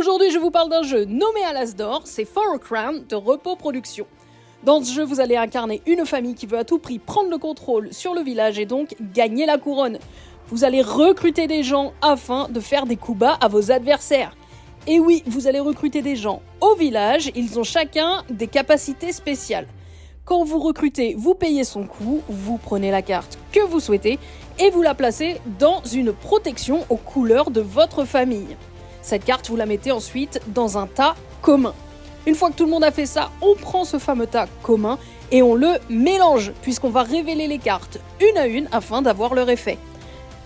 Aujourd'hui, je vous parle d'un jeu nommé à l'As d'or, c'est For a Crown de Repos Productions. Dans ce jeu, vous allez incarner une famille qui veut à tout prix prendre le contrôle sur le village et donc gagner la couronne. Vous allez recruter des gens afin de faire des coups bas à vos adversaires. Et oui, vous allez recruter des gens au village, ils ont chacun des capacités spéciales. Quand vous recrutez, vous payez son coût, vous prenez la carte que vous souhaitez et vous la placez dans une protection aux couleurs de votre famille. Cette carte, vous la mettez ensuite dans un tas commun. Une fois que tout le monde a fait ça, on prend ce fameux tas commun et on le mélange, puisqu'on va révéler les cartes une à une afin d'avoir leur effet.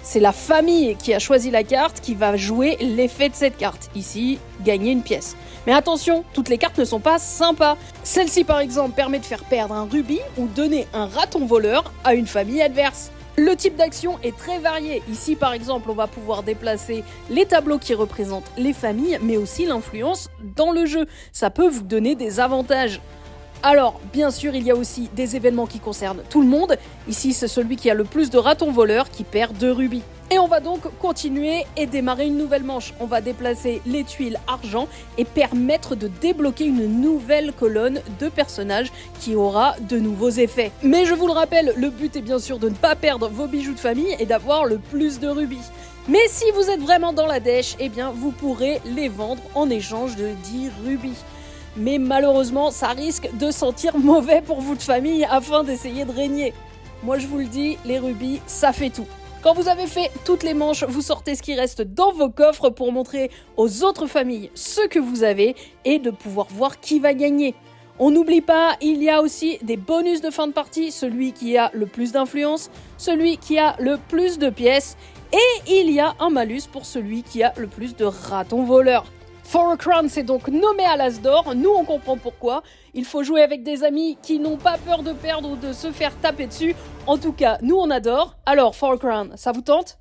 C'est la famille qui a choisi la carte qui va jouer l'effet de cette carte. Ici, gagner une pièce. Mais attention, toutes les cartes ne sont pas sympas. Celle-ci, par exemple, permet de faire perdre un rubis ou donner un raton voleur à une famille adverse. Le type d'action est très varié. Ici, par exemple, on va pouvoir déplacer les tableaux qui représentent les familles, mais aussi l'influence dans le jeu. Ça peut vous donner des avantages. Alors, bien sûr, il y a aussi des événements qui concernent tout le monde. Ici, c'est celui qui a le plus de ratons voleurs qui perd 2 rubis. Et on va donc continuer et démarrer une nouvelle manche. On va déplacer les tuiles argent et permettre de débloquer une nouvelle colonne de personnages qui aura de nouveaux effets. Mais je vous le rappelle, le but est bien sûr de ne pas perdre vos bijoux de famille et d'avoir le plus de rubis. Mais si vous êtes vraiment dans la dèche, eh bien vous pourrez les vendre en échange de 10 rubis. Mais malheureusement, ça risque de sentir mauvais pour vous de famille afin d'essayer de régner. Moi je vous le dis, les rubis, ça fait tout. Quand vous avez fait toutes les manches, vous sortez ce qui reste dans vos coffres pour montrer aux autres familles ce que vous avez et de pouvoir voir qui va gagner. On n'oublie pas, il y a aussi des bonus de fin de partie, celui qui a le plus d'influence, celui qui a le plus de pièces et il y a un malus pour celui qui a le plus de ratons voleurs. For a Crown, c'est donc nommé à l'As d'or, nous on comprend pourquoi. Il faut jouer avec des amis qui n'ont pas peur de perdre ou de se faire taper dessus. En tout cas, nous on adore. Alors, For a Crown, ça vous tente ?